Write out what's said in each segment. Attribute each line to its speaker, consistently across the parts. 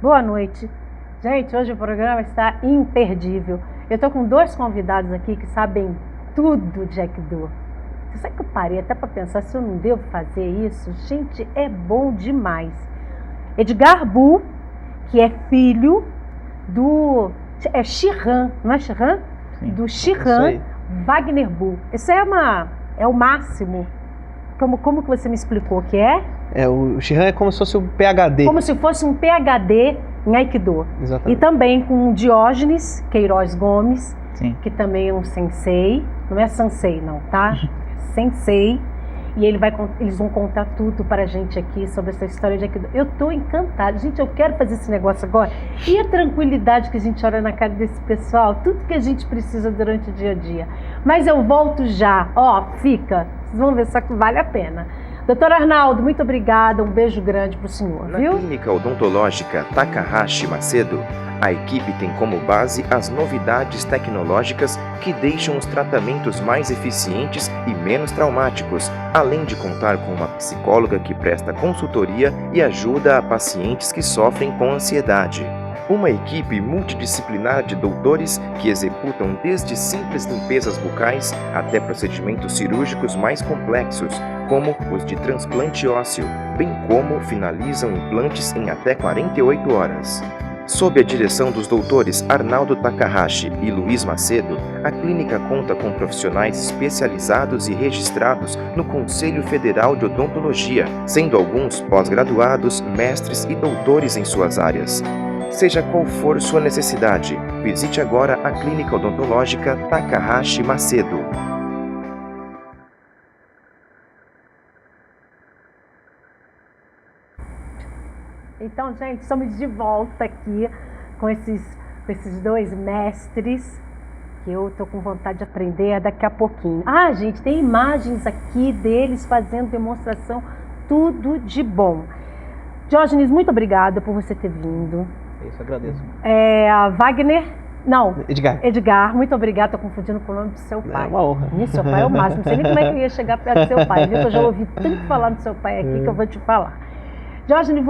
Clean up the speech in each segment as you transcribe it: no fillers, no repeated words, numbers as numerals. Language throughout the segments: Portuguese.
Speaker 1: Boa noite. Gente, hoje o programa está imperdível. Eu estou com dois convidados aqui que sabem tudo de Aikido. Você sabe que eu parei até para pensar se eu não devo fazer isso? Gente, é bom demais. Edgar Bu, que é filho do... É Shihan, não é Shihan?
Speaker 2: Sim,
Speaker 1: do Shihan Wagner Bu. Isso é o máximo. Como que você me explicou que é?
Speaker 2: O Shihan é como se fosse um PhD.
Speaker 1: Como se fosse um PhD em Aikido.
Speaker 2: Exatamente.
Speaker 1: E também com o Diógenes Queiroz Gomes,
Speaker 2: Sim.
Speaker 1: que também é um sensei. Não é sensei não, tá? Sensei. E eles vão contar tudo para a gente aqui sobre essa história de Aikido. Eu estou encantada. Gente, eu quero fazer esse negócio agora. E a tranquilidade que a gente olha na cara desse pessoal, tudo que a gente precisa durante o dia a dia. Mas eu volto já. Fica. Vocês vão ver só que vale a pena. Doutor Arnaldo, muito obrigada. Um beijo grande para o senhor, viu?
Speaker 3: Na Clínica Odontológica Takahashi Macedo, a equipe tem como base as novidades tecnológicas que deixam os tratamentos mais eficientes e menos traumáticos, além de contar com uma psicóloga que presta consultoria e ajuda a pacientes que sofrem com ansiedade. Uma equipe multidisciplinar de doutores que executam desde simples limpezas bucais até procedimentos cirúrgicos mais complexos, como os de transplante ósseo, bem como finalizam implantes em até 48 horas. Sob a direção dos doutores Arnaldo Takahashi e Luiz Macedo, a clínica conta com profissionais especializados e registrados no Conselho Federal de Odontologia, sendo alguns pós-graduados, mestres e doutores em suas áreas. Seja qual for sua necessidade, visite agora a Clínica Odontológica Takahashi Macedo.
Speaker 1: Então, gente, estamos de volta aqui com esses dois mestres que eu tô com vontade de aprender daqui a pouquinho. Gente, tem imagens aqui deles fazendo demonstração, tudo de bom. Diógenes, muito obrigada por você ter vindo.
Speaker 2: Isso, agradeço.
Speaker 1: Wagner, não,
Speaker 2: Edgar,
Speaker 1: muito obrigada, tô confundindo com o nome do seu pai.
Speaker 2: É uma honra.
Speaker 1: Seu pai é o máximo, não sei nem como é que eu ia chegar perto do seu pai, viu? Eu já ouvi tanto falar do seu pai aqui que eu vou te falar. Diógenes,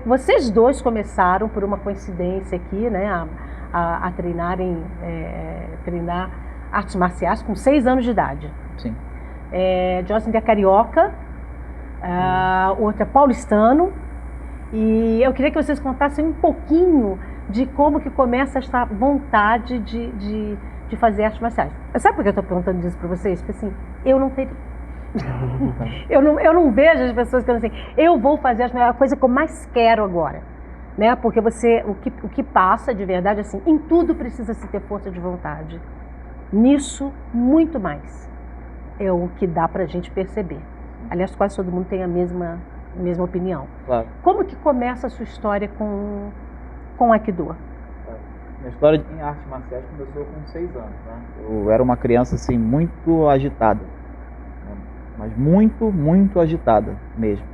Speaker 1: vocês dois começaram por uma coincidência aqui, né, a treinar artes marciais com 6 anos de idade.
Speaker 2: Sim.
Speaker 1: Diógenes é carioca, o outro é paulistano, e eu queria que vocês contassem um pouquinho de como que começa essa vontade de fazer artes marciais. Sabe por que eu estou perguntando isso para vocês? Porque assim, eu não teria. Eu não vejo as pessoas que eu não sei. Eu vou fazer a coisa que eu mais quero agora, né? Porque o que passa de verdade, assim, em tudo precisa se ter força de vontade. Nisso, muito mais. É o que dá pra gente perceber. Aliás, quase todo mundo tem a mesma opinião.
Speaker 2: Claro.
Speaker 1: Como que começa a sua história com Aikido?
Speaker 2: Minha história em artes marciais começou com 6 anos, né? Eu era uma criança, assim, muito agitada. Mas muito, muito agitada mesmo.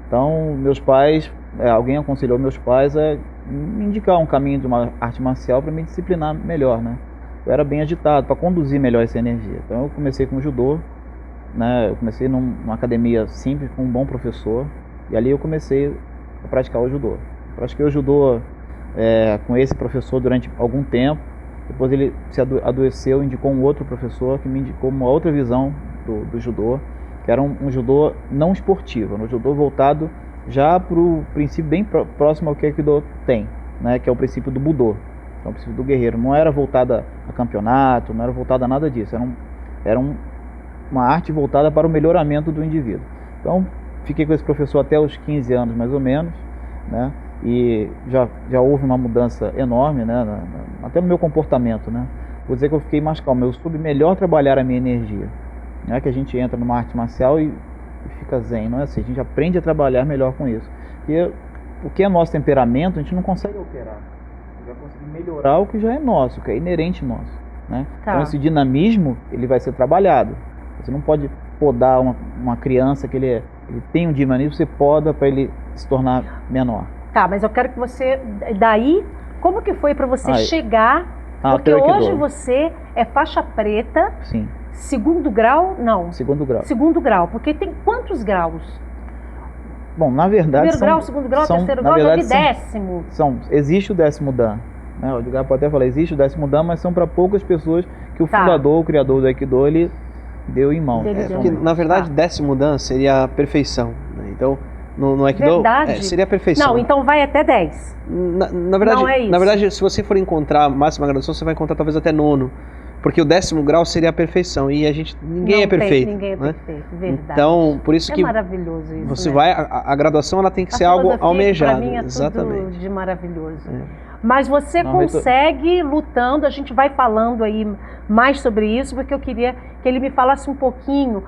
Speaker 2: Então, meus pais, alguém aconselhou meus pais a me indicar um caminho de uma arte marcial para me disciplinar melhor, né? Eu era bem agitado, para conduzir melhor essa energia. Então, eu comecei com judô, né? Eu comecei numa academia simples, com um bom professor, e ali eu comecei a praticar o judô. Eu pratiquei o judô com esse professor durante algum tempo. Depois ele se adoeceu, indicou um outro professor que me indicou uma outra visão do judô, que era um judô não esportivo, um judô voltado já para o princípio bem próximo ao que o Aikido tem, né, que é o princípio do Budô, que é o princípio do guerreiro. Não era voltada a campeonato, não era voltada a nada disso, era uma arte voltada para o melhoramento do indivíduo. Então, fiquei com esse professor até os 15 anos, mais ou menos, né, e já houve uma mudança enorme, né, até no meu comportamento, né. Vou dizer que eu fiquei mais calmo, eu soube melhor trabalhar a minha energia. Não é que a gente entra numa arte marcial e fica zen, não é assim, a gente aprende a trabalhar melhor com isso. E o que é nosso temperamento, a gente não consegue alterar, a gente vai conseguir melhorar o que já é nosso, o que é inerente nosso, né?
Speaker 1: Tá.
Speaker 2: Então esse dinamismo, ele vai ser trabalhado. Você não pode podar uma criança que ele tem um dinamismo, você poda para ele se tornar menor.
Speaker 1: Tá, mas eu quero que você, daí, como que foi para você chegar, porque hoje você é faixa preta.
Speaker 2: Sim.
Speaker 1: Segundo grau? Não.
Speaker 2: Segundo grau.
Speaker 1: Segundo grau, porque tem quantos graus?
Speaker 2: Bom, na verdade
Speaker 1: Primeiro grau, segundo grau, terceiro grau, e décimo.
Speaker 2: Existe o 10º Dan. Né? O Edgar pode até falar, existe o 10º Dan, mas são para poucas pessoas que o fundador, o criador do Aikido, ele deu em mão.
Speaker 4: Porque, na verdade, 10º Dan seria a perfeição. Né? Então, no Aikido, seria a perfeição.
Speaker 1: Não, então vai até 10.
Speaker 4: Na verdade,
Speaker 1: não é isso.
Speaker 4: Na verdade, se você for encontrar máxima graduação, você vai encontrar talvez até 9º. Porque o 10º grau seria a perfeição e ninguém é perfeito.
Speaker 1: Ninguém é perfeito, verdade.
Speaker 4: Então, por isso que
Speaker 1: maravilhoso isso.
Speaker 4: Você vai, a graduação ela tem que ser algo almejado.
Speaker 1: Para mim é
Speaker 4: exatamente.
Speaker 1: Tudo de maravilhoso. Mas você consegue lutando, a gente vai falando aí mais sobre isso, porque eu queria que ele me falasse um pouquinho.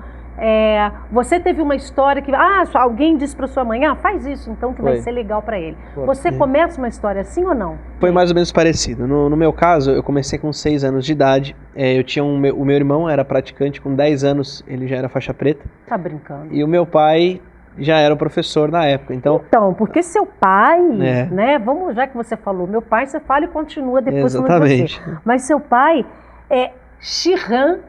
Speaker 1: Você teve uma história que alguém disse para sua mãe, faz isso então que vai ser legal para ele. Você começa uma história assim ou não?
Speaker 4: Foi mais ou menos parecido. No meu caso, eu comecei com 6 anos de idade. Eu tinha o meu irmão era praticante com 10 anos, ele já era faixa preta.
Speaker 1: Tá brincando.
Speaker 4: E o meu pai já era o professor na época. Então,
Speaker 1: porque seu pai, né? Vamos, já que você falou, meu pai, você fala e continua depois com você. Mas seu pai é Shihan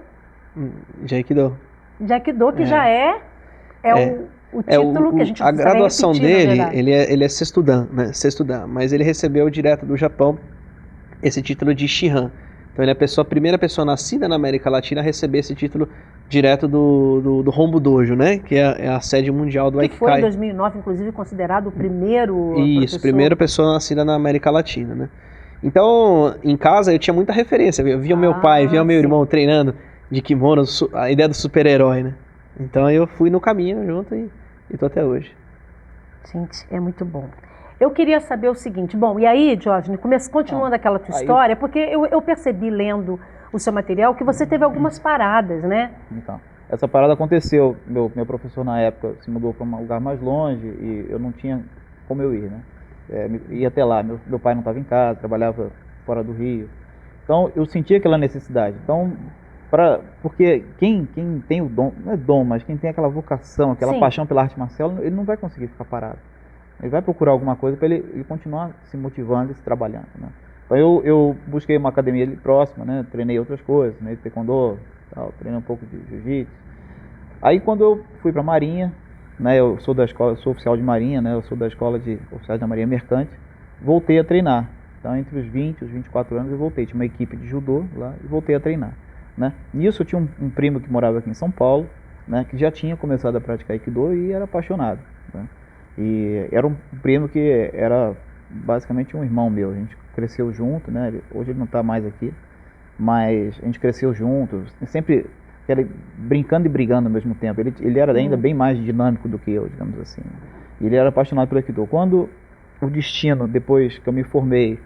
Speaker 4: de Aikido.
Speaker 1: De Aikido, que já é o título que a gente precisa
Speaker 4: A graduação
Speaker 1: repetir,
Speaker 4: dele, ele é sexto dan, né? Sexto dan, mas ele recebeu direto do Japão esse título de Shihan. Então ele é a primeira pessoa nascida na América Latina a receber esse título direto do Hombu Dojo, né? Que é a sede mundial do Aikikai.
Speaker 1: Que foi em 2009, inclusive, considerado o primeiro
Speaker 4: primeira pessoa nascida na América Latina, né? Então, em casa eu tinha muita referência. Eu via o meu pai, via o meu irmão treinando de kimono, a ideia do super-herói, né? Então eu fui no caminho junto e tô até hoje.
Speaker 1: Gente, é muito bom. Eu queria saber o seguinte, e aí, Diógenes, continuando aquela tua história, porque eu percebi lendo o seu material que você teve algumas paradas, né?
Speaker 2: Então, essa parada aconteceu, meu professor na época se mudou para um lugar mais longe e eu não tinha como eu ir, né? Ia até lá, meu pai não estava em casa, trabalhava fora do Rio, então eu sentia aquela necessidade, então... Porque quem tem o dom, não é dom, mas quem tem aquela vocação, aquela paixão pela arte marcial, ele não vai conseguir ficar parado. Ele vai procurar alguma coisa para ele continuar se motivando e se trabalhando, né? Então eu busquei uma academia ali próxima, né? Treinei outras coisas, né? Taekwondo, treinei um pouco de jiu-jitsu. Aí quando eu fui para a Marinha, né? Eu sou oficial de Marinha, né? Eu sou da escola de oficiais da Marinha Mercante, voltei a treinar. Então entre os 20 e os 24 anos eu voltei, tinha uma equipe de judô lá e voltei a treinar. Né? Nisso eu tinha um primo que morava aqui em São Paulo, né, que já tinha começado a praticar Aikido e era apaixonado. Né? E era um primo que era basicamente um irmão meu, a gente cresceu junto, né? Hoje ele não está mais aqui, mas a gente cresceu junto, sempre brincando e brigando ao mesmo tempo. Ele era ainda bem mais dinâmico do que eu, digamos assim. E ele era apaixonado pelo Aikido. Quando o destino, depois que eu me formei,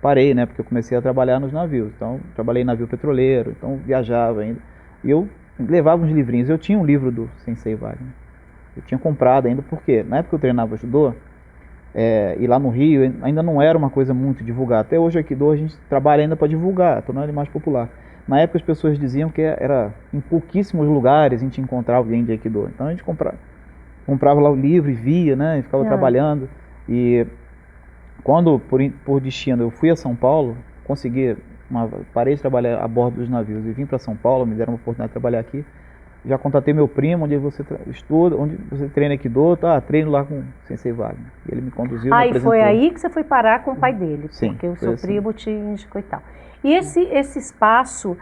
Speaker 2: parei, né, porque eu comecei a trabalhar nos navios, então trabalhei em navio petroleiro, então viajava ainda, e eu levava uns livrinhos, eu tinha um livro do Sensei Wagner, eu tinha comprado ainda, porque na época eu treinava judô, e lá no Rio ainda não era uma coisa muito divulgada, até hoje aqui a gente trabalha ainda para divulgar, tornar ele mais popular. Na época as pessoas diziam que era em pouquíssimos lugares a gente encontrava alguém de Aikido, então a gente comprava lá o livro e via, né, e ficava trabalhando, e quando, por destino, eu fui a São Paulo, parei de trabalhar a bordo dos navios e vim para São Paulo, me deram uma oportunidade de trabalhar aqui. Já contatei meu primo, onde você estuda, onde você treina Aikido, treino lá com o Sensei Wagner. E ele me conduziu, me apresentou.
Speaker 1: E foi aí que você foi parar com o pai dele,
Speaker 2: sim,
Speaker 1: porque o seu primo te indicou e tal. E esse espaço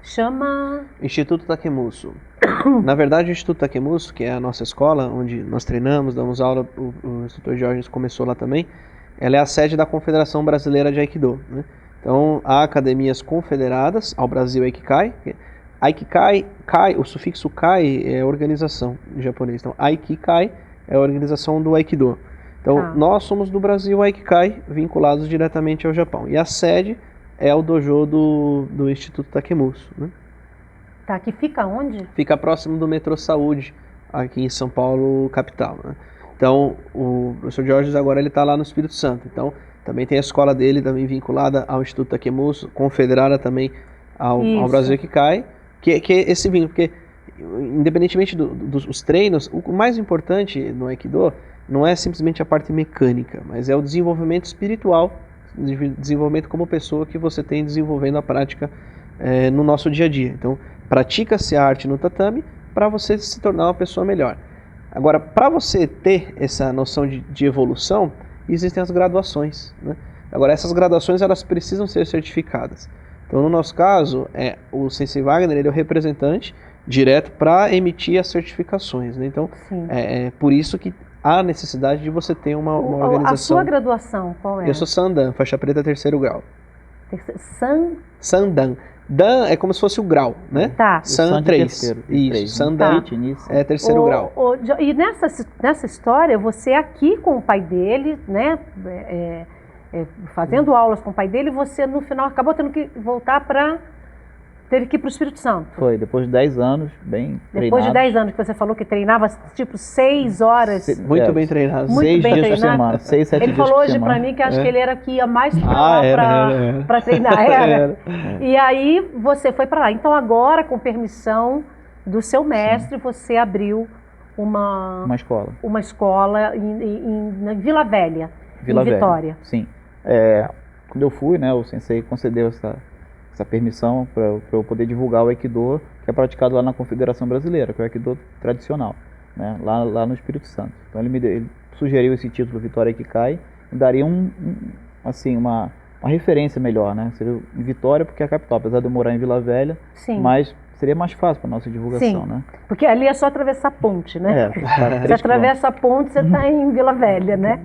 Speaker 1: chama...
Speaker 4: Instituto Takemuso. Na verdade, o Instituto Takemuso, que é a nossa escola, onde nós treinamos, damos aula, o instrutor Diógenes começou lá também, ela é a sede da Confederação Brasileira de Aikido, né? Então, há academias confederadas ao Brasil Aikikai. Aikikai, o sufixo kai é organização em japonês. Então, Aikikai é a organização do Aikido. Então, nós somos do Brasil Aikikai, vinculados diretamente ao Japão. E a sede é o dojo do Instituto Takemuso, né?
Speaker 1: Que fica onde?
Speaker 4: Fica próximo do metrô Saúde, aqui em São Paulo, capital, né? Então, o professor Diógenes agora ele está lá no Espírito Santo. Então, também tem a escola dele, também vinculada ao Instituto Takemuso, confederada também ao Brasil Aikikai, que é esse vínculo, porque independentemente dos treinos, o mais importante no Aikido não é simplesmente a parte mecânica, mas é o desenvolvimento espiritual, desenvolvimento como pessoa que você tem desenvolvendo a prática no nosso dia a dia. Então, pratica-se a arte no tatame para você se tornar uma pessoa melhor. Agora, para você ter essa noção de evolução, existem as graduações, né? Agora, essas graduações, elas precisam ser certificadas. Então, no nosso caso, o Sensei Wagner, ele é o representante direto para emitir as certificações, né? Então, é por isso que há necessidade de você ter uma organização.
Speaker 1: A sua graduação, qual é?
Speaker 4: Eu sou Sandan, faixa preta 3º grau.
Speaker 1: Sandan?
Speaker 4: Dan é como se fosse o grau, né?
Speaker 1: Tá.
Speaker 4: San 3. Isso, Sandan é 3º grau.
Speaker 1: E nessa história, você aqui com o pai dele, né? Fazendo aulas com o pai dele, você no final acabou tendo que voltar para... Teve que ir para o Espírito Santo.
Speaker 2: Foi, depois de 10 anos, bem treinado.
Speaker 1: Depois de 10 anos que você falou que treinava, tipo, 6 horas.
Speaker 4: Muito bem treinado.
Speaker 2: 6 dias por semana, 6, 7 dias por semana.
Speaker 1: Ele falou hoje para mim que acho que ele era que ia mais para treinar. Era. E aí você foi para lá. Então agora, com permissão do seu mestre, você abriu uma escola em Vila Velha, em Vitória.
Speaker 2: Sim. Quando eu fui, né, o Sensei concedeu essa permissão para eu poder divulgar o Aikido, que é praticado lá na Confederação Brasileira, que é o Aikido tradicional, né, lá no Espírito Santo. Então ele sugeriu esse título, Vitória Aikikai, e daria uma referência melhor, né? Seria em Vitória, porque é a capital, apesar de eu morar em Vila Velha,
Speaker 1: Sim.
Speaker 2: mas seria mais fácil para nossa divulgação,
Speaker 1: Sim,
Speaker 2: né?
Speaker 1: Porque ali é só atravessar a ponte, né? Você atravessa a ponte, você está em Vila Velha, né?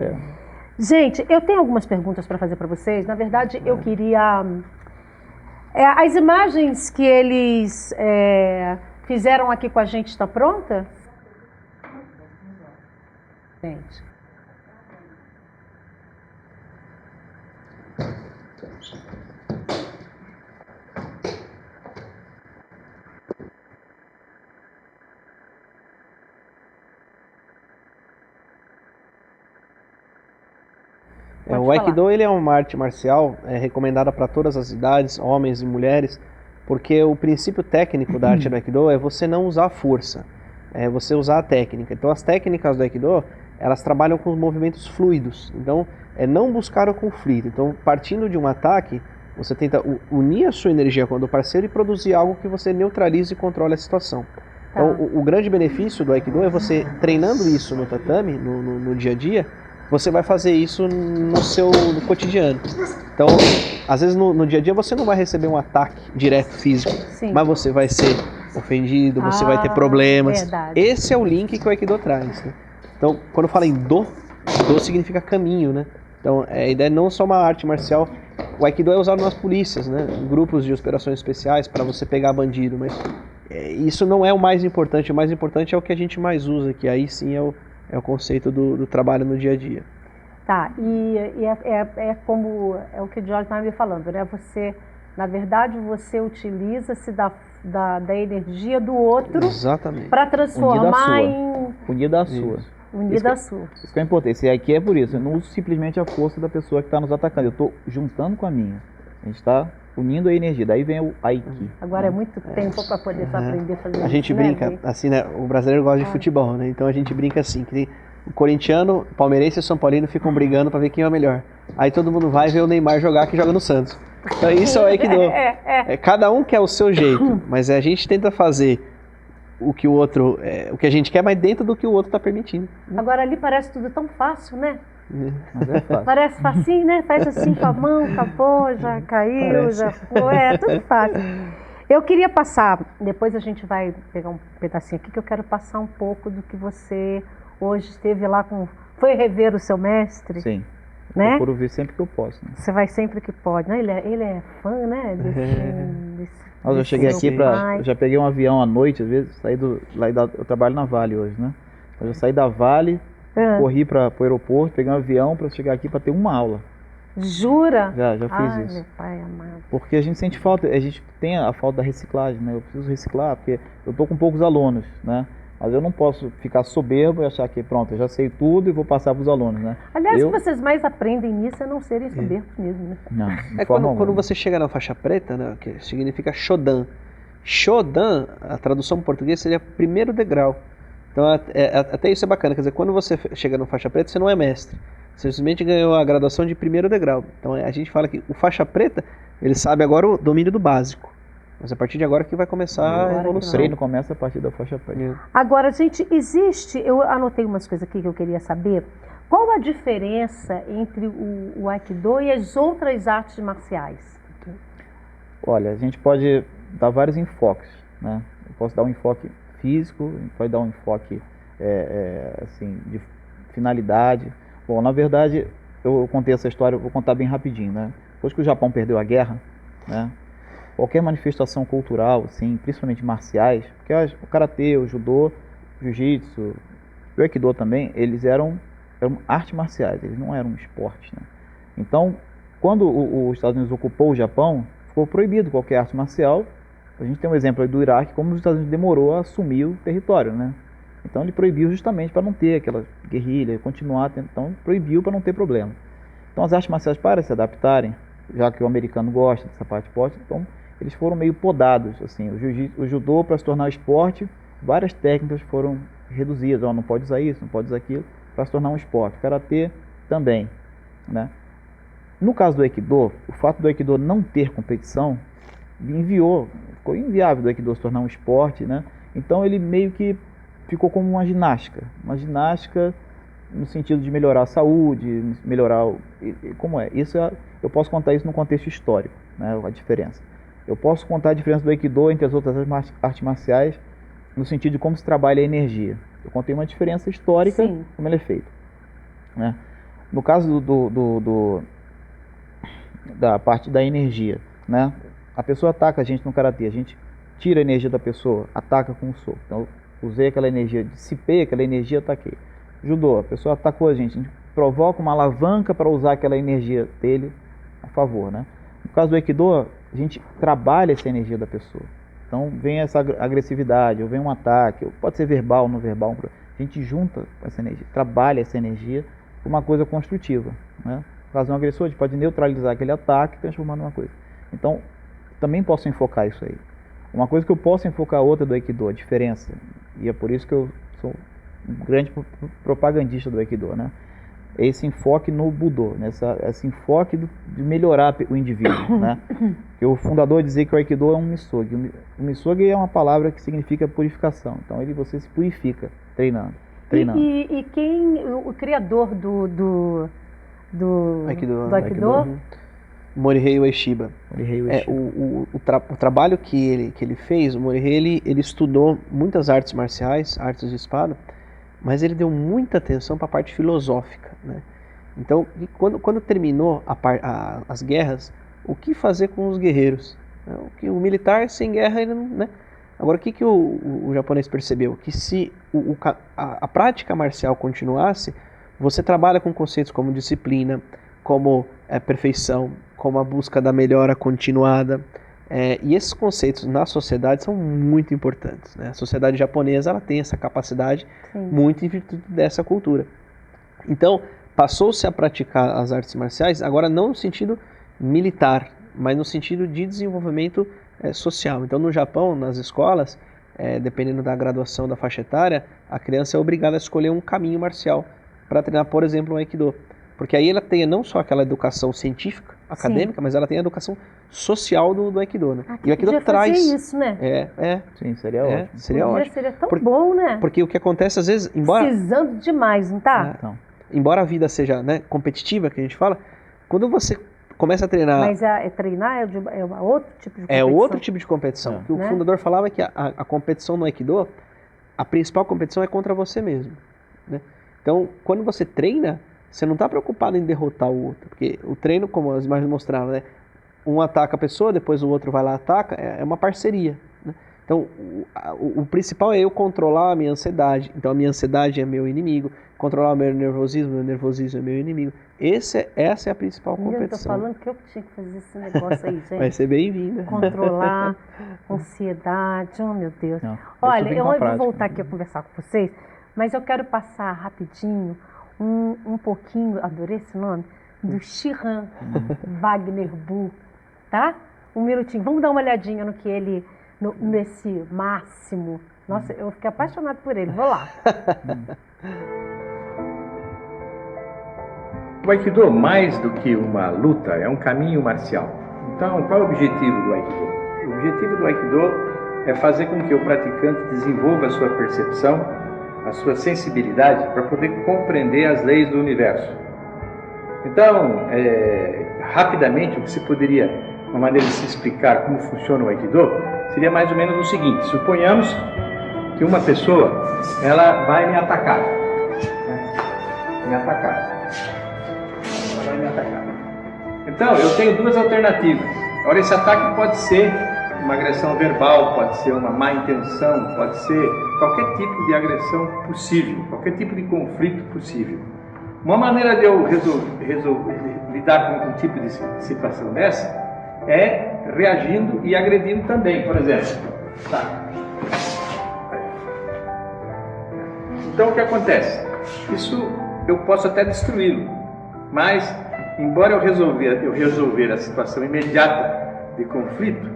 Speaker 1: Gente, eu tenho algumas perguntas para fazer para vocês. Na verdade, eu queria... as imagens que eles fizeram aqui com a gente estão prontas? Gente.
Speaker 4: O Aikido, ele é uma arte marcial recomendada para todas as idades, homens e mulheres, porque o princípio técnico da arte do Aikido é você não usar a força, é você usar a técnica. Então as técnicas do Aikido, elas trabalham com os movimentos fluidos, então é não buscar o conflito. Então, partindo de um ataque, você tenta unir a sua energia com a do parceiro e produzir algo que você neutralize e controle a situação. Então o grande benefício do Aikido é você treinando isso no tatame, no dia a dia, você vai fazer isso no cotidiano. Então, às vezes no dia a dia você não vai receber um ataque direto físico, Sim. mas você vai ser ofendido, você vai ter problemas.
Speaker 1: Verdade.
Speaker 4: Esse é o link que o Aikido traz, né? Então, quando fala em do significa caminho, né? Então, a ideia não é só uma arte marcial. O Aikido é usado nas polícias, né? Em grupos de operações especiais para você pegar bandido, mas isso não é o mais importante. O mais importante é o que a gente mais usa, que aí sim é o conceito do trabalho no dia a dia.
Speaker 1: Tá, como é o que o Jorge estava me falando, né? Você, na verdade, você utiliza-se da energia do outro para transformar
Speaker 2: unida à sua.
Speaker 1: Unida à sua.
Speaker 2: Isso que é importante. Esse aqui é por isso. Eu não uso simplesmente a força da pessoa que está nos atacando. Eu estou juntando com a minha. A gente está unindo a energia. Daí vem o Aiki.
Speaker 1: Agora é muito tempo para poder aprender a fazer isso.
Speaker 4: A gente brinca, assim, né? O brasileiro gosta de futebol, né? Então a gente brinca assim, que o corintiano, o palmeirense e o São Paulino ficam brigando para ver quem é o melhor. Aí todo mundo vai ver o Neymar jogar, que joga no Santos. Então isso é o Aikido. Cada um quer o seu jeito, mas a gente tenta fazer o que o outro, o que a gente quer, mas dentro do que o outro está permitindo.
Speaker 1: Agora ali parece tudo tão fácil, né?
Speaker 2: Mas é fácil.
Speaker 1: Parece facinho, né? Faz assim com a mão, acabou, já caiu, já foi, tudo fácil. Eu queria passar, depois a gente vai pegar um pedacinho aqui, que eu quero passar um pouco do que você hoje esteve lá foi rever o seu mestre?
Speaker 2: Sim,
Speaker 1: né?
Speaker 2: Eu procuro ver sempre que eu posso. Né?
Speaker 1: Você vai sempre que pode, né? Ele é fã, né?
Speaker 2: Mas eu cheguei aqui eu já peguei um avião à noite, às vezes, eu trabalho na Vale hoje, né? Eu já saí da Vale, corri para o aeroporto, peguei um avião para chegar aqui para ter uma aula.
Speaker 1: Jura?
Speaker 2: Já fiz isso.
Speaker 1: Meu pai amado.
Speaker 2: Porque a gente sente falta, a gente tem a falta da reciclagem, né? Eu preciso reciclar, porque eu tô com poucos alunos, né? Mas eu não posso ficar soberbo e achar que pronto, eu já sei tudo e vou passar para os alunos, né?
Speaker 1: Aliás, o que vocês mais aprendem nisso é não serem soberbos mesmo, né?
Speaker 2: Não,
Speaker 4: quando você chega na faixa preta, né, que significa Shodan. Shodan, a tradução em português seria primeiro degrau. Então até isso é bacana, quer dizer, quando você chega no faixa preta, você não é mestre. Você simplesmente ganhou a graduação de primeiro degrau. Então a gente fala que o faixa preta, ele sabe agora o domínio do básico. Mas a partir de agora que vai começar a
Speaker 2: O
Speaker 4: evolução.
Speaker 2: treino começa a partir da faixa preta.
Speaker 1: Agora, gente, eu anotei umas coisas aqui que eu queria saber. Qual a diferença entre o Aikido e as outras artes marciais?
Speaker 2: Olha, a gente pode dar vários enfoques, né? Eu posso dar um enfoque físico, a gente pode dar um enfoque assim, de finalidade. Bom, na verdade, eu contei essa história, eu vou contar bem rapidinho, né? Depois que o Japão perdeu a guerra, né? Qualquer manifestação cultural, assim, principalmente marciais, porque o karatê, o judô, o jiu-jitsu, o aikido também, eles eram artes marciais, eles não eram esportes, né? Então, quando os Estados Unidos ocupou o Japão, ficou proibido qualquer arte marcial. A gente tem um exemplo aí do Iraque, como os Estados Unidos demorou a assumir o território, né? Então ele proibiu justamente para não ter aquela guerrilha, continuar, então proibiu para não ter problema. Então as artes marciais, para se adaptarem, já que o americano gosta dessa parte esporte, então eles foram meio podados, assim, o judô, para se tornar esporte, várias técnicas foram reduzidas, não pode usar isso, não pode usar aquilo, para se tornar um esporte. O karatê também, né? No caso do aikido, o fato do aikido não ter competição ficou inviável do aikido se tornar um esporte, né? Então ele meio que ficou como uma ginástica no sentido de melhorar a saúde, melhorar como é. Eu posso contar isso no contexto histórico, né? A diferença. Eu posso contar a diferença do aikido entre as outras artes marciais no sentido de como se trabalha a energia. Eu contei uma diferença histórica,
Speaker 1: Sim.
Speaker 2: como ele é feito, né? No caso da parte da energia, né? A pessoa ataca a gente no karatê, a gente tira a energia da pessoa, ataca com o soco. Então, usei aquela energia, dissipei aquela energia, ataquei. Judô, a pessoa atacou a gente provoca uma alavanca para usar aquela energia dele a favor, né? No caso do aikido, a gente trabalha essa energia da pessoa. Então, vem essa agressividade, ou vem um ataque, ou pode ser verbal ou não verbal, a gente junta essa energia, trabalha essa energia por uma coisa construtiva, né? No caso de um agressor, a gente pode neutralizar aquele ataque e transformar numa coisa. Então, também posso enfocar isso aí. Uma coisa que eu posso enfocar outra do aikido, a diferença, e é por isso que eu sou um grande propagandista do aikido, né? É esse enfoque no Budô, né? Esse enfoque de melhorar o indivíduo, né? Porque o fundador dizia que o aikido é um misogi. O misogi é uma palavra que significa purificação. Então você se purifica treinando.
Speaker 1: E quem, o criador do Aikido?
Speaker 4: Morihei Ueshiba. O trabalho que ele fez, o Morihei, ele estudou muitas artes marciais, artes de espada, mas ele deu muita atenção para a parte filosófica, né? Então, quando terminou as guerras, o que fazer com os guerreiros? O militar sem guerra, ele não, né? Agora, o que o japonês percebeu? Que se a prática marcial continuasse, você trabalha com conceitos como disciplina, como perfeição, como a busca da melhora continuada. E esses conceitos na sociedade são muito importantes, né? A sociedade japonesa ela tem essa capacidade muito em virtude dessa cultura. Então, passou-se a praticar as artes marciais, agora não no sentido militar, mas no sentido de desenvolvimento social. Então, no Japão, nas escolas, dependendo da graduação da faixa etária, a criança é obrigada a escolher um caminho marcial para treinar, por exemplo, o Aikido. Porque aí ela tem não só aquela educação científica, acadêmica, mas ela tem a educação social do Aikido, né?
Speaker 1: E o Aikido traz isso, né?
Speaker 2: Sim, seria ótimo.
Speaker 4: Seria ótimo.
Speaker 1: Seria tão bom, né?
Speaker 4: Porque o que acontece às vezes, embora
Speaker 1: precisando demais, não tá?
Speaker 2: Então,
Speaker 4: embora a vida seja, né, competitiva, que a gente fala, quando você começa a treinar...
Speaker 1: Mas treinar é outro tipo de competição.
Speaker 4: É outro tipo de competição. O que o fundador falava é que a competição no Aikido, a principal competição é contra você mesmo, né? Então, quando você treina, você não está preocupado em derrotar o outro, porque o treino, como as imagens mostraram, né, um ataca a pessoa, depois o outro vai lá e ataca, é uma parceria, né? Então, o principal é eu controlar a minha ansiedade. Então, a minha ansiedade é meu inimigo, controlar o meu nervosismo é meu inimigo. Essa é a principal competição.
Speaker 1: Eu tô falando que eu tinha que fazer esse negócio aí, gente.
Speaker 4: Vai ser bem-vinda.
Speaker 1: Controlar ansiedade, oh meu Deus.
Speaker 2: Não,
Speaker 1: olha, eu vou voltar aqui a conversar com vocês, mas eu quero passar rapidinho um pouquinho, adorei esse nome, do Shihan Wagner Bu, tá? Um minutinho, vamos dar uma olhadinha no que ele, nesse Máximo. Nossa, eu fiquei apaixonado por ele, vou lá.
Speaker 5: O Aikido, mais do que uma luta, é um caminho marcial. Então, qual é o objetivo do Aikido? O objetivo do Aikido é fazer com que o praticante desenvolva a sua percepção, a sua sensibilidade para poder compreender as leis do universo. Então, rapidamente, o que se poderia, uma maneira de se explicar como funciona o Aikido, seria mais ou menos o seguinte: suponhamos que uma pessoa, ela vai me atacar, né? Ela vai me atacar. Então, eu tenho duas alternativas. Agora, esse ataque pode ser uma agressão verbal, pode ser uma má intenção, pode ser qualquer tipo de agressão possível, qualquer tipo de conflito possível. Uma maneira de eu lidar com um tipo de situação dessa é reagindo e agredindo também, por exemplo. Tá. Então, o que acontece? Isso eu posso até destruí-lo, mas, embora eu resolver a situação imediata de conflito,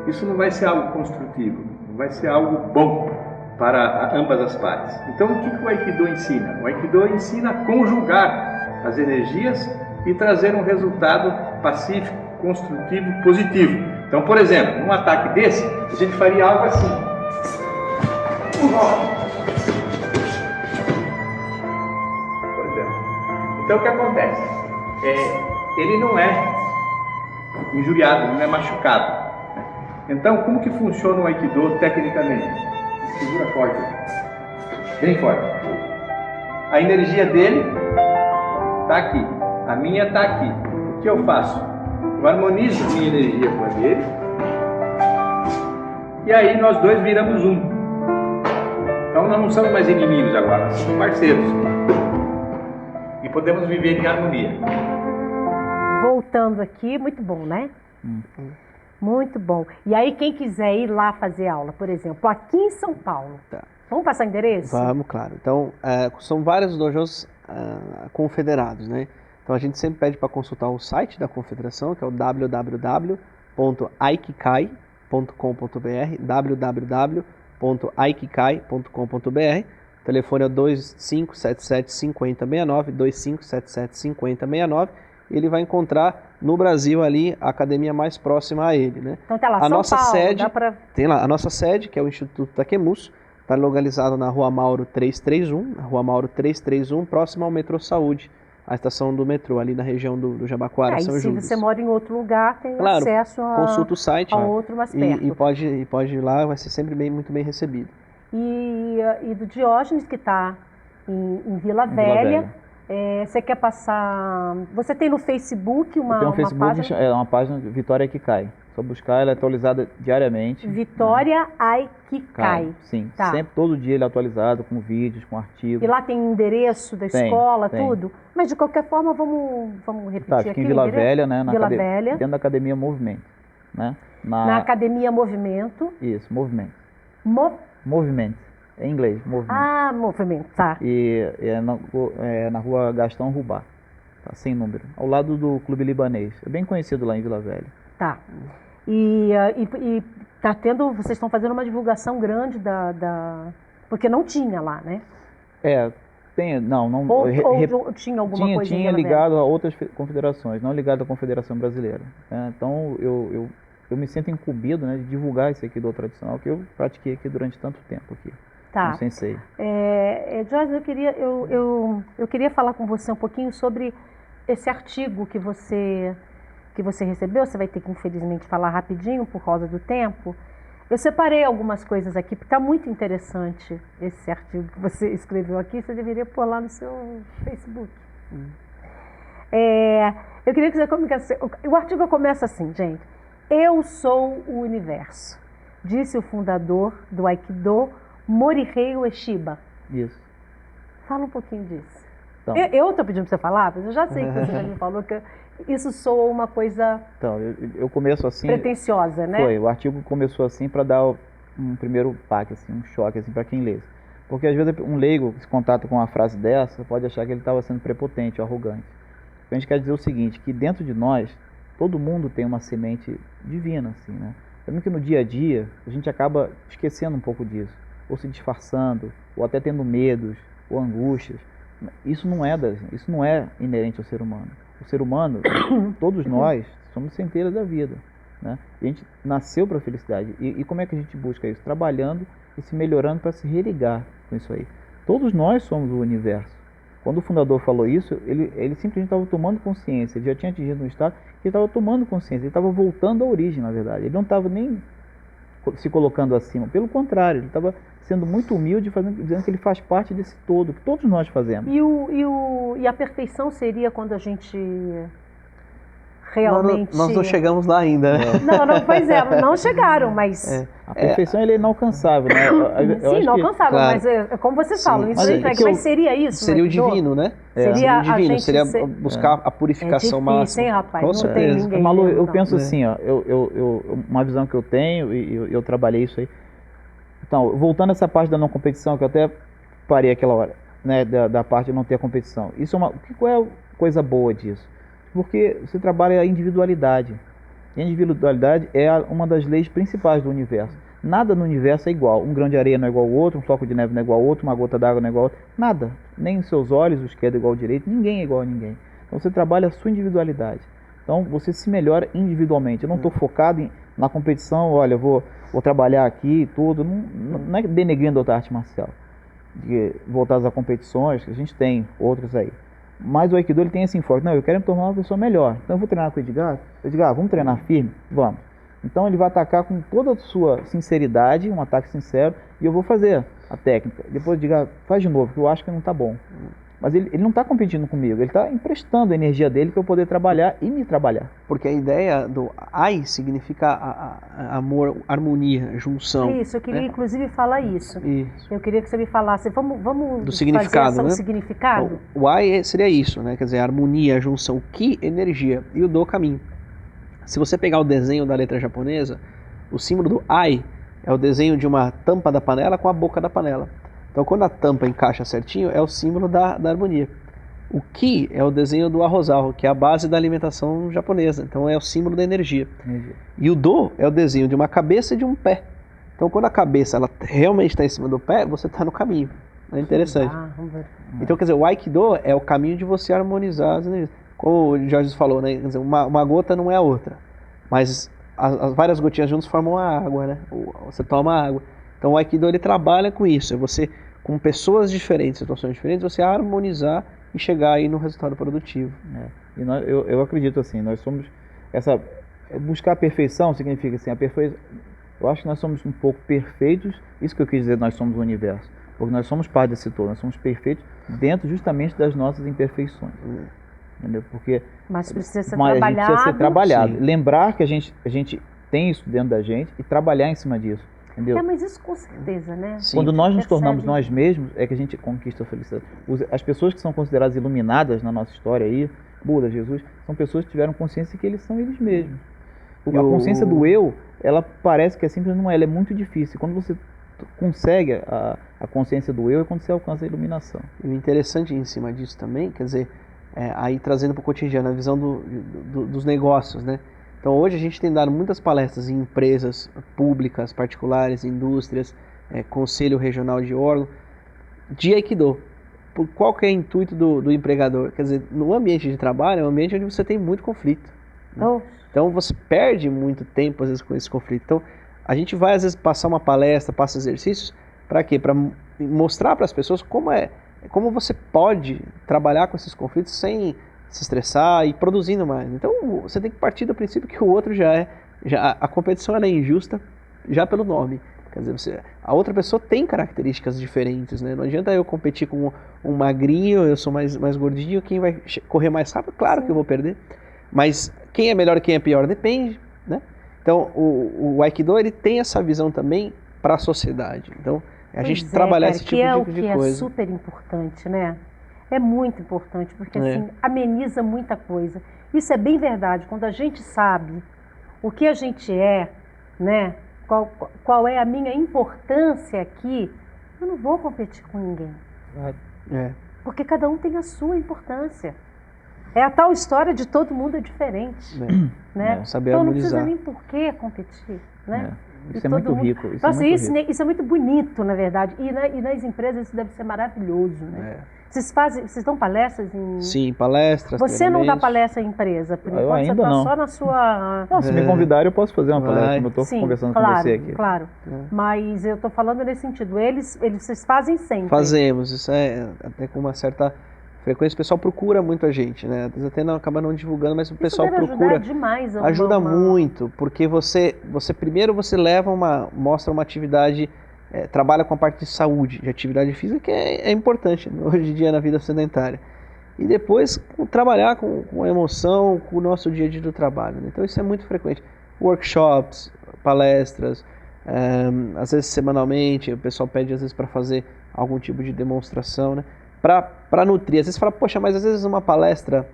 Speaker 5: isso não vai ser algo construtivo, não vai ser algo bom para ambas as partes. Então, o que o Aikido ensina? O Aikido ensina a conjugar as energias e trazer um resultado pacífico, construtivo, positivo. Então, por exemplo, num ataque desse, a gente faria algo assim. Por exemplo. Então, o que acontece? Ele não é injuriado, não é machucado. Então, como que funciona o Aikido tecnicamente? Segura forte, bem forte. A energia dele está aqui, a minha está aqui. O que eu faço? Eu harmonizo a minha energia com a dele, e aí nós dois viramos um. Então nós não somos mais inimigos agora, nós somos parceiros. E podemos viver em harmonia.
Speaker 1: Voltando aqui, muito bom, né? Muito bom. E aí, quem quiser ir lá fazer aula, por exemplo, aqui em São Paulo,
Speaker 4: Tá.
Speaker 1: vamos passar endereço?
Speaker 4: Vamos, claro. Então, são vários dojos confederados, né? Então, a gente sempre pede para consultar o site da confederação, que é o www.aikikai.com.br, www.aikikai.com.br. O telefone é 2577-5069, 2577-5069. Ele vai encontrar no Brasil ali a academia mais próxima a ele, né?
Speaker 1: Então tá lá,
Speaker 4: a
Speaker 1: São
Speaker 4: nossa
Speaker 1: Paulo,
Speaker 4: sede,
Speaker 1: dá pra...
Speaker 4: tem lá a nossa sede, que é o Instituto Takemuso, está localizado na Rua Mauro 331, próximo ao Metrô Saúde, a estação do metrô, ali na região do Jabaquara,
Speaker 1: Aí,
Speaker 4: São
Speaker 1: se
Speaker 4: Judas.
Speaker 1: você mora em outro lugar, tem
Speaker 4: Claro,
Speaker 1: acesso
Speaker 4: consulta o site
Speaker 1: a outro mais perto.
Speaker 4: e pode ir lá, vai ser sempre muito bem recebido.
Speaker 1: E do Diógenes, que está em Vila Velha. Você quer passar... Você tem no Facebook uma página?
Speaker 2: Tem um Facebook, é uma página Vitória Aikikai. Só buscar, ela é atualizada diariamente.
Speaker 1: Vitória Aikikai.
Speaker 2: Sim,
Speaker 1: Tá.
Speaker 2: sempre, todo dia ele é atualizado, com vídeos, com artigos.
Speaker 1: E lá tem endereço da escola,
Speaker 2: tem.
Speaker 1: tudo? Mas de qualquer forma, vamos repetir
Speaker 2: Tá,
Speaker 1: aqui
Speaker 2: fica em
Speaker 1: o
Speaker 2: Vila
Speaker 1: endereço?
Speaker 2: Velha, né?
Speaker 1: Vila Velha.
Speaker 2: Dentro da Academia Movimento. Né?
Speaker 1: Na Academia Movimento.
Speaker 2: Isso, Movimento. Movimento. Em inglês, Movimento.
Speaker 1: Ah, Movimento, tá.
Speaker 2: E é na Rua Gastão Rubá, tá, sem número, ao lado do Clube Libanês. É bem conhecido lá em Vila Velha.
Speaker 1: Tá. E tá tendo, vocês estão fazendo uma divulgação grande porque não tinha lá, né?
Speaker 2: Tem, não.
Speaker 1: Ou tinha alguma coisa em
Speaker 2: Tinha
Speaker 1: Vila
Speaker 2: ligado
Speaker 1: Velha?
Speaker 2: a outras confederações, não ligado à Confederação Brasileira. Né? Então eu me sinto incumbido, né, de divulgar esse Aikido tradicional que eu pratiquei aqui durante tanto tempo aqui.
Speaker 1: Tá.
Speaker 2: No Sensei.
Speaker 1: Jorge, eu queria falar com você um pouquinho sobre esse artigo que você recebeu. Você vai ter que, infelizmente, falar rapidinho por causa do tempo. Eu separei algumas coisas aqui, porque está muito interessante esse artigo que você escreveu aqui. Você deveria pôr lá no seu Facebook. Eu queria que você começasse. O artigo começa assim, gente. Eu sou o universo, disse o fundador do Aikido, Morihei Ueshiba.
Speaker 2: Isso.
Speaker 1: Fala um pouquinho disso.
Speaker 2: Então,
Speaker 1: Eu estou pedindo para você falar, mas eu já sei que você já me falou que isso soa uma coisa
Speaker 2: então eu começo assim...
Speaker 1: pretensiosa, né?
Speaker 2: Foi, o artigo começou assim para dar um primeiro baque, assim, um choque assim, para quem lê. Porque às vezes um leigo que se contata com uma frase dessa pode achar que ele estava sendo prepotente ou arrogante. A gente quer dizer o seguinte, que dentro de nós, todo mundo tem uma semente divina, assim, né? Também que no dia a dia, a gente acaba esquecendo um pouco disso, ou se disfarçando, ou até tendo medos, ou angústias. Isso não é inerente ao ser humano. O ser humano, todos nós, somos centelhas da vida. né? E a gente nasceu para a felicidade. E como é que a gente busca isso? Trabalhando e se melhorando para se religar com isso aí. Todos nós somos o universo. Quando o fundador falou isso, ele simplesmente estava tomando consciência. Ele já tinha atingido um estado que ele estava tomando consciência. Ele estava voltando à origem, na verdade. Ele não estava nem se colocando acima. Pelo contrário, ele estava sendo muito humilde, dizendo que ele faz parte desse todo, que todos nós fazemos.
Speaker 1: E a perfeição seria quando a gente realmente...
Speaker 4: Nós não chegamos lá ainda.
Speaker 1: Pois é, não chegaram, mas...
Speaker 2: A perfeição ela é inalcançável, né?
Speaker 1: Sim, inalcançável,
Speaker 4: claro.
Speaker 1: mas como vocês falam, isso mas seria isso?
Speaker 4: Seria o divino, né?
Speaker 1: Seria
Speaker 4: o divino, seria
Speaker 1: ser...
Speaker 4: buscar a purificação
Speaker 1: difícil,
Speaker 4: máxima.
Speaker 1: Hein, rapaz?
Speaker 4: Com
Speaker 1: não
Speaker 4: certeza.
Speaker 1: tem ninguém.
Speaker 2: Malu, eu penso assim, ó, uma visão que eu tenho, e eu trabalhei isso aí. Então, voltando a essa parte da não competição, que eu até parei aquela hora, né, da parte de não ter a competição. Qual é a coisa boa disso? Porque você trabalha a individualidade. E a individualidade é uma das leis principais do universo. Nada no universo é igual. Um grão de areia não é igual ao outro, um floco de neve não é igual ao outro, uma gota d'água não é igual ao outro. Nada. Nem os seus olhos, o esquerdo é igual ao direito, ninguém é igual a ninguém. Então você trabalha a sua individualidade. Então você se melhora individualmente. Eu não estou focado na competição, olha, eu vou trabalhar aqui e tudo. Não é denegrindo outra arte marcial. De voltar às competições, que a gente tem outros aí. Mas o Aikido ele tem esse enfoque. Não, eu quero me tornar uma pessoa melhor. Então eu vou treinar com o Edgar. Edgar, vamos treinar firme? Vamos. Então ele vai atacar com toda a sua sinceridade, um ataque sincero, e eu vou fazer a técnica. Depois Edgar, faz de novo, que eu acho que não está bom. Mas ele não está competindo comigo, ele está emprestando a energia dele para eu poder trabalhar e me trabalhar.
Speaker 4: Porque a ideia do Ai significa amor, harmonia, junção.
Speaker 1: Isso, eu queria inclusive falar isso.
Speaker 4: Isso.
Speaker 1: Eu queria que você me falasse, vamos
Speaker 4: do significado, né?
Speaker 1: O significado?
Speaker 4: Então, o Ai seria isso, né? Quer dizer, harmonia, junção, Ki, energia, e o Do, caminho. Se você pegar o desenho da letra japonesa, o símbolo do Ai é o desenho de uma tampa da panela com a boca da panela. Então, quando a tampa encaixa certinho, é o símbolo da harmonia. O Ki é o desenho do arrozal, que é a base da alimentação japonesa. Então, é o símbolo da energia. E o Do é o desenho de uma cabeça e de um pé. Então, quando a cabeça ela realmente está em cima do pé, você está no caminho. É interessante.
Speaker 1: Vamos ver.
Speaker 4: Então, quer dizer, o Aikido é o caminho de você harmonizar as energias. Como o Jorge falou, né? Quer dizer, uma gota não é a outra. Mas as várias gotinhas juntas formam a água, né? Você toma água. Então, o Aikido ele trabalha com isso. É você, com pessoas diferentes, situações diferentes, você harmonizar e chegar aí no resultado produtivo.
Speaker 2: E eu acredito assim, nós somos buscar a perfeição significa assim, eu acho que nós somos um pouco perfeitos, isso que eu quis dizer, nós somos o universo, porque nós somos parte desse todo, nós somos perfeitos dentro justamente das nossas imperfeições. Entendeu? Porque
Speaker 1: mas precisa ser
Speaker 2: a gente precisa ser trabalhado.
Speaker 4: Sim.
Speaker 2: Lembrar que a gente tem isso dentro da gente e trabalhar em cima disso. Entendeu?
Speaker 1: Mas isso com certeza, né?
Speaker 4: Sim.
Speaker 2: Quando nós nos tornamos nós mesmos, é que a gente conquista a felicidade. As pessoas que são consideradas iluminadas na nossa história aí, Buda, Jesus, são pessoas que tiveram consciência que eles são eles mesmos. A consciência do eu, ela parece que é simples, não é, ela é muito difícil. Quando você consegue a consciência do eu, é quando você alcança a iluminação.
Speaker 4: E o interessante em cima disso também, quer dizer, aí trazendo para o cotidiano, a visão dos negócios, né? Então hoje a gente tem dado muitas palestras em empresas públicas, particulares, indústrias, conselho regional de órgão, de Aikido. Qual que é o intuito do empregador? Quer dizer, no ambiente de trabalho é um ambiente onde você tem muito conflito. Né? Então você perde muito tempo às vezes com esse conflito. Então a gente vai às vezes passar uma palestra, passa exercícios, para quê? Para mostrar para as pessoas como você pode trabalhar com esses conflitos sem se estressar e produzindo mais. Então você tem que partir do princípio que o outro a competição ela é injusta já pelo nome. Quer dizer, a outra pessoa tem características diferentes, né? Não adianta eu competir com um magrinho, eu sou mais gordinho, quem vai correr mais rápido? Claro que eu vou perder. Mas quem é melhor e quem é pior depende, né? Então o Aikido ele tem essa visão também para a sociedade. Então a gente trabalhar esse tipo de coisa.
Speaker 1: É super importante, né? É muito importante, porque assim, ameniza muita coisa. Isso é bem verdade. Quando a gente sabe o que a gente é, né? Qual é a minha importância aqui, eu não vou competir com ninguém. Porque cada um tem a sua importância. É a tal história de todo mundo é diferente. Né?
Speaker 4: Saber
Speaker 1: então
Speaker 4: harmonizar.
Speaker 1: não precisa nem por que competir. Né?
Speaker 2: Isso é muito rico.
Speaker 1: Nossa, isso é muito bonito, na verdade. E nas empresas isso deve ser maravilhoso, né? Vocês dão palestras em...
Speaker 4: Sim, palestras.
Speaker 1: Você não dá palestra em empresa, por enquanto
Speaker 2: ainda
Speaker 1: você está
Speaker 2: não.
Speaker 1: só na sua...
Speaker 2: Não, se me convidarem eu posso fazer uma palestra, como eu estou conversando com você aqui.
Speaker 1: Claro, mas eu estou falando nesse sentido. Vocês fazem sempre.
Speaker 4: Fazemos, isso é até com uma certa frequência. O pessoal procura muito a gente, né? Às vezes até acaba não divulgando, mas o pessoal procura.
Speaker 1: Ajuda demais.
Speaker 4: Ajuda muito, porque você primeiro mostra uma atividade, trabalha com a parte de saúde, de atividade física, que é importante hoje em dia na vida sedentária. E depois trabalhar com a emoção, com o nosso dia a dia do trabalho, né? Então isso é muito frequente. Workshops, palestras, às vezes semanalmente, o pessoal pede às vezes para fazer algum tipo de demonstração, né? Para nutrir. Às vezes fala, poxa, mas às vezes uma palestra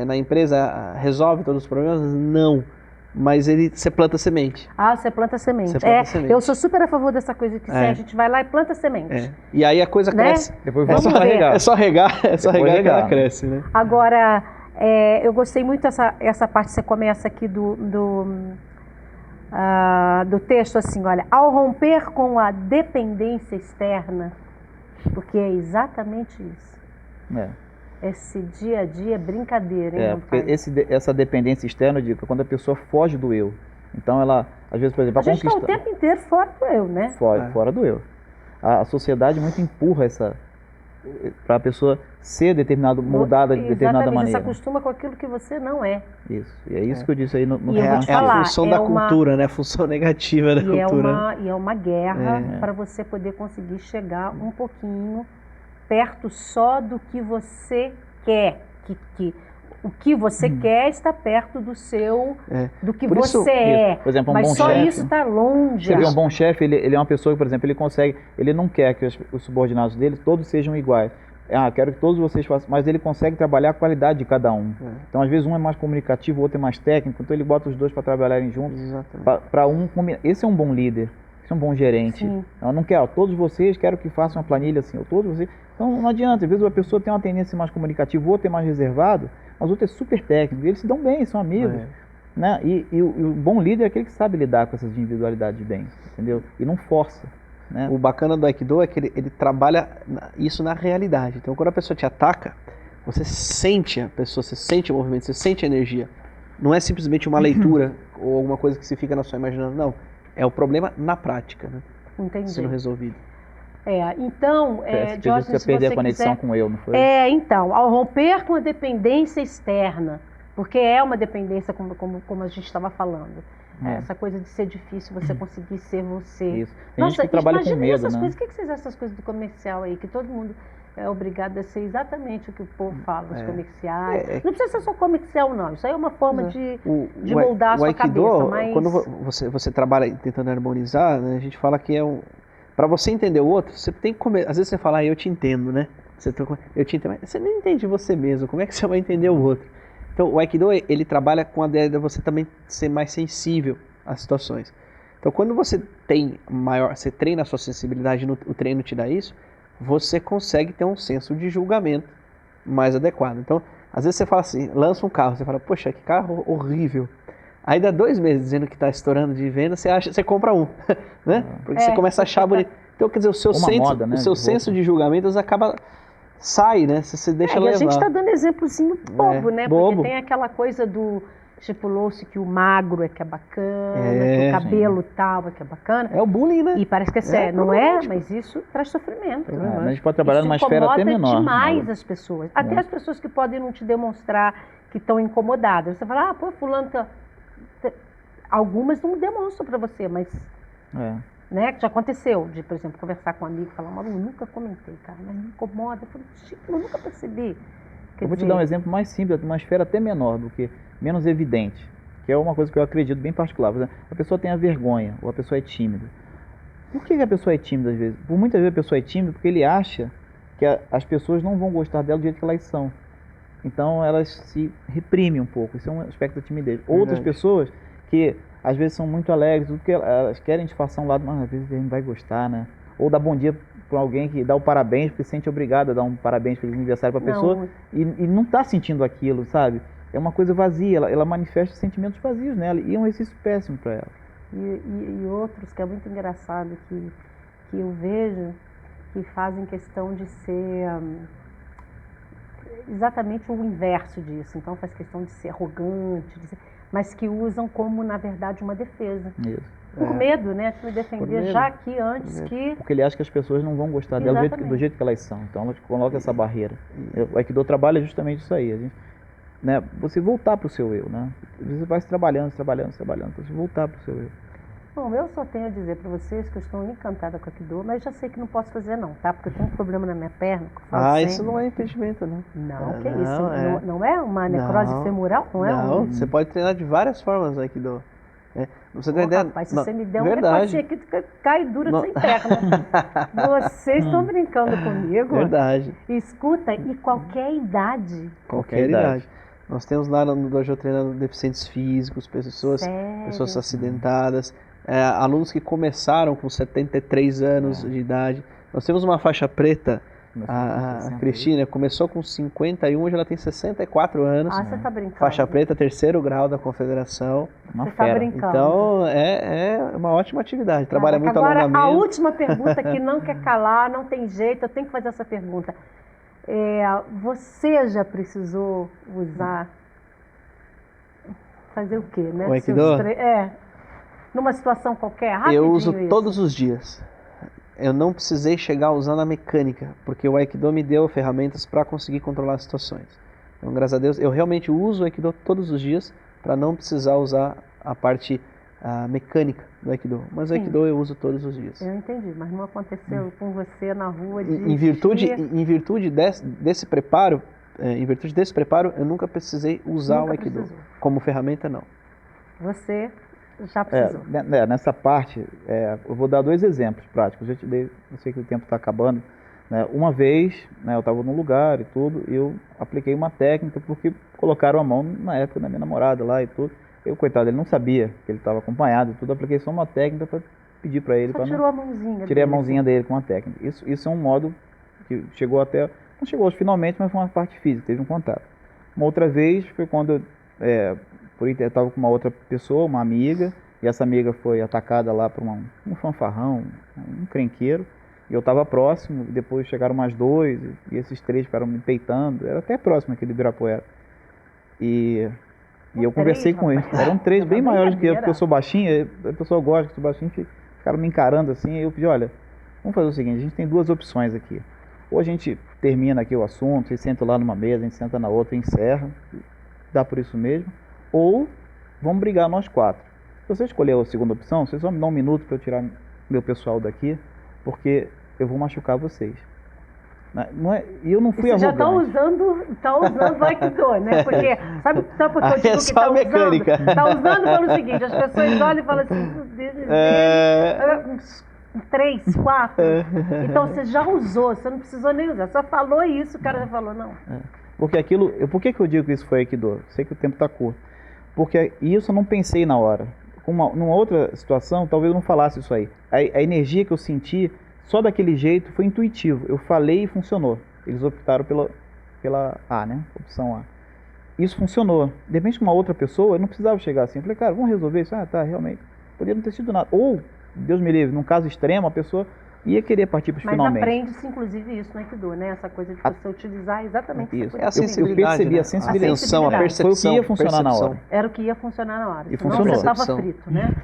Speaker 4: na empresa resolve todos os problemas? Não. Mas você planta semente.
Speaker 1: Você planta semente.
Speaker 4: Semente.
Speaker 1: Eu sou super a favor dessa coisa que a gente vai lá e planta semente.
Speaker 4: E aí a coisa cresce.
Speaker 2: Depois vamos regar.
Speaker 4: É só regar que ela cresce, né?
Speaker 1: Agora, eu gostei muito essa parte que você começa aqui do texto, assim, olha, ao romper com a dependência externa, porque é exatamente isso. Esse dia a dia é brincadeira, hein?
Speaker 2: Porque essa dependência externa, eu digo, quando a pessoa foge do eu. Então ela, às vezes, por exemplo,
Speaker 1: a gente está o tempo inteiro fora do eu, né?
Speaker 2: Fora do eu. A sociedade muito empurra para a pessoa ser moldada de determinada maneira.
Speaker 1: Você se acostuma com aquilo que você não é.
Speaker 2: Isso. E é isso que eu disse aí no
Speaker 4: a função da cultura, né? A função negativa da cultura.
Speaker 1: E é uma guerra para você poder conseguir chegar um pouquinho perto só do que você quer. O que você quer está perto do seu, do que você é.
Speaker 2: Por exemplo,
Speaker 1: mas só isso está longe.
Speaker 2: Você vê um bom chefe, ele é uma pessoa que, por exemplo, ele não quer que os subordinados dele todos sejam iguais. Quero que todos vocês façam, mas ele consegue trabalhar a qualidade de cada um. Então, às vezes, um é mais comunicativo, o outro é mais técnico, então ele bota os dois para trabalharem juntos. Para esse é um bom líder, esse é um bom gerente. Eu não quero, todos vocês, quero que façam uma planilha assim, todos vocês. Então, não adianta, às vezes a pessoa tem uma tendência mais comunicativa, o outro é mais reservado, mas o outro é super técnico, eles se dão bem, são amigos. Né? E o bom líder é aquele que sabe lidar com essas individualidades bem, entendeu? E não força. Né?
Speaker 4: O bacana do Aikido é que ele trabalha isso na realidade. Então, quando a pessoa te ataca, você sente a pessoa, você sente o movimento, você sente a energia. Não é simplesmente uma leitura ou alguma coisa que se fica na sua imaginação, não. É o problema na prática, né?
Speaker 1: Entendi.
Speaker 4: Sendo resolvido.
Speaker 1: Então,
Speaker 2: Jorge, você perdeu a conexão com eu, não foi?
Speaker 1: Então, ao romper com a dependência externa, porque é uma dependência, como a gente estava falando. Essa coisa de ser difícil você conseguir ser você.
Speaker 2: Isso. Tem gente que trabalha com medo,
Speaker 1: essas
Speaker 2: né?
Speaker 1: coisas. O que vocês acham dessas coisas do comercial aí? Que todo mundo é obrigado a ser exatamente o que o povo fala, os comerciais. Não precisa ser só comercial, não. Isso aí é uma forma de moldar a sua
Speaker 4: Aikido,
Speaker 1: cabeça. Mas...
Speaker 4: Quando você trabalha tentando harmonizar, né, a gente fala que para você entender o outro, você tem que comer. Às vezes você fala, eu te entendo, né? Eu te entendo, mas você nem entende você mesmo. Como é que você vai entender o outro? Então, o Aikido, ele trabalha com a ideia de você também ser mais sensível às situações. Então, quando você treina a sua sensibilidade, o treino te dá isso, você consegue ter um senso de julgamento mais adequado. Então, às vezes você fala assim, lança um carro, você fala, poxa, que carro horrível. Aí dá 2 meses dizendo que está estourando de venda, você compra um, né? Porque você começa a achar bonito. Então, quer dizer, o seu senso de julgamento sai, né? Você deixa levar.
Speaker 1: E a gente está dando exemplozinho bobo, né? Porque tem aquela coisa do estipulou-se que o magro que é bacana, que o cabelo tal é que é bacana.
Speaker 4: É o bullying, né?
Speaker 1: E parece que é sério, não é? Mas isso traz sofrimento.
Speaker 2: A gente pode trabalhar numa esfera até menor.
Speaker 1: Incomoda demais as pessoas. Até as pessoas que podem não te demonstrar que estão incomodadas. Você fala, fulano tá... Algumas não demonstram para você, mas... Né, que já aconteceu, de, por exemplo, conversar com um amigo e falar, eu nunca comentei, cara, mas me incomoda. Eu falei, eu nunca percebi.
Speaker 2: Vou te dar um exemplo mais simples, uma esfera até menor do que, menos evidente, que é uma coisa que eu acredito bem particular. Por exemplo, a pessoa tem a vergonha, ou a pessoa é tímida. Por que a pessoa é tímida às vezes? Por muitas vezes a pessoa é tímida porque ele acha que as pessoas não vão gostar dela do jeito que elas são. Então elas se reprimem um pouco, isso é um aspecto da timidez. Outras pessoas que às vezes são muito alegres, porque elas querem disfarçar um lado, mas às vezes ele não vai gostar, né? Ou dar bom dia para alguém que dá o parabéns, porque se sente obrigado a dar um parabéns pelo aniversário para a pessoa e não está sentindo aquilo, sabe? É uma coisa vazia, ela manifesta sentimentos vazios nela e é um exercício péssimo para ela.
Speaker 1: e outros que é muito engraçado que eu vejo que fazem questão de ser exatamente o inverso disso. Então faz questão de ser arrogante, mas que usam como, na verdade, uma defesa.
Speaker 2: Isso.
Speaker 1: Por medo, né? De me defender já aqui antes que...
Speaker 2: Porque ele acha que as pessoas não vão gostar dela do jeito que elas são. Então ela coloca essa barreira. O Aikido trabalha justamente isso aí. A gente, né, você voltar para o seu eu, né? Você vai se trabalhando, para você voltar para o seu eu.
Speaker 1: Bom, eu só tenho a dizer para vocês que eu estou encantada com o Aikido, mas já sei que não posso fazer não, tá? Porque eu tenho um problema na minha perna.
Speaker 4: Isso não é impedimento, não.
Speaker 1: Não, que isso? Não é uma necrose femoral?
Speaker 4: Não, você pode treinar de várias formas o Aikido. Você tem ideia?
Speaker 1: Rapaz, se você me der um negocinho aqui, cai dura sem perna. Vocês estão brincando comigo?
Speaker 4: Verdade.
Speaker 1: Escuta, e qualquer idade.
Speaker 4: Qualquer idade. Nós temos lá no dojo treinando deficientes físicos, pessoas acidentadas, alunos que começaram com 73 anos de idade. Nós temos uma faixa preta. A Cristina começou com 51, hoje ela tem 64 anos.
Speaker 1: Você tá brincando.
Speaker 4: Faixa preta, 3º grau da confederação.
Speaker 1: Você tá brincando.
Speaker 4: Então, é uma ótima atividade. Trabalha muito alongamento.
Speaker 1: Agora, a última pergunta que não quer calar, não tem jeito, eu tenho que fazer essa pergunta. Você já precisou usar... Fazer o quê, né?
Speaker 4: O Aikido?
Speaker 1: Numa situação qualquer, rapidinho.
Speaker 4: Eu uso todos os dias. Eu não precisei chegar usando a mecânica, porque o Aikido me deu ferramentas para conseguir controlar as situações. Então, graças a Deus, eu realmente uso o Aikido todos os dias para não precisar usar a parte mecânica do Aikido. Mas o Aikido eu uso todos os dias.
Speaker 1: Eu entendi, mas não aconteceu com você na rua de...
Speaker 4: Em virtude desse preparo, eu nunca precisei usar o Aikido. Como ferramenta, não.
Speaker 1: Você... já precisou.
Speaker 2: Nessa parte, eu vou dar 2 exemplos práticos. Eu já te dei, eu sei que o tempo está acabando. Né? Uma vez, né, eu estava num lugar e tudo, eu apliquei uma técnica porque colocaram a mão na época da minha namorada lá e tudo. Eu, coitado, ele não sabia que ele estava acompanhado e tudo, apliquei só uma técnica para pedir para ele.
Speaker 1: Só tirou a mãozinha.
Speaker 2: Tirei a mãozinha dele com uma técnica. Isso é um modo que chegou até, não chegou finalmente, mas foi uma parte física, teve um contato. Uma outra vez foi quando eu estava com uma outra pessoa, uma amiga, e essa amiga foi atacada lá por um fanfarrão, um crenqueiro, e eu estava próximo, e depois chegaram mais 2, e esses 3 ficaram me peitando, era até próximo aqui do Ibirapuera. E eu conversei com eles, eram 3 bem maiores do que eu, porque eu sou baixinho, a pessoa gosta que eu sou baixinho, ficaram me encarando assim, e eu pedi, olha, vamos fazer o seguinte, a gente tem 2 opções aqui. Ou a gente termina aqui o assunto, vocês sentam lá numa mesa, a gente senta na outra e encerra, dá por isso mesmo. Ou vamos brigar nós 4. Se você escolher a segunda opção, vocês vão me dar 1 minuto para eu tirar meu pessoal daqui, porque eu vou machucar vocês. E eu não fui arrogante.
Speaker 1: Você já está usando o Aikido, né? Porque, sabe por que eu digo que está usando? Está usando pelo seguinte, as pessoas olham e falam assim, meu Deus, 3, 4. Então você já usou, você não precisou nem usar, só falou isso, o cara já falou, não.
Speaker 2: Porque aquilo, por que eu digo que isso foi Aikido? Sei que o tempo está curto. Porque isso eu não pensei na hora. Numa outra situação, talvez eu não falasse isso aí. A energia que eu senti, só daquele jeito, foi intuitivo. Eu falei e funcionou. Eles optaram pela A, né? Opção A. Isso funcionou. De repente, com uma outra pessoa, eu não precisava chegar assim. Eu falei, cara, vamos resolver isso? Tá, realmente. Poderia não ter sido nada. Ou, Deus me livre, num caso extremo, a pessoa ia querer partir para os finalmente.
Speaker 1: Mas aprende-se, inclusive, isso no Aikido, né? Essa coisa de você utilizar exatamente
Speaker 2: isso.
Speaker 1: A
Speaker 2: sensibilidade, eu percebi a sensibilidade.
Speaker 4: A percepção.
Speaker 2: Foi o que ia funcionar na hora.
Speaker 1: Era o que ia funcionar na hora.
Speaker 2: E
Speaker 1: senão
Speaker 2: funcionou.
Speaker 1: você estava frito, né?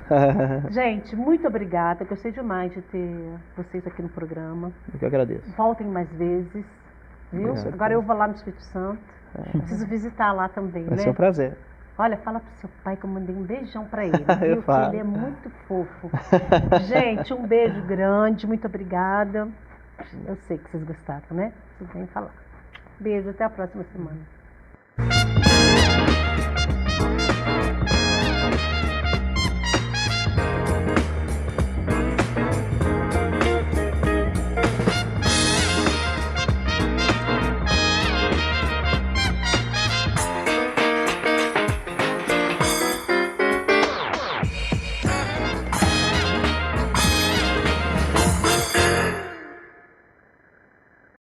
Speaker 1: Gente, muito obrigada. Gostei demais de ter vocês aqui no programa.
Speaker 2: Eu que agradeço.
Speaker 1: Voltem mais vezes, viu? Agora eu vou lá no Espírito Santo. Preciso visitar lá também, né?
Speaker 4: Vai ser um prazer.
Speaker 1: Olha, fala pro seu pai que eu mandei um beijão pra ele, viu? Porque ele é muito fofo. Gente, um beijo grande, muito obrigada. Eu sei que vocês gostaram, né? Vocês vêm falar. Beijo, até a próxima semana.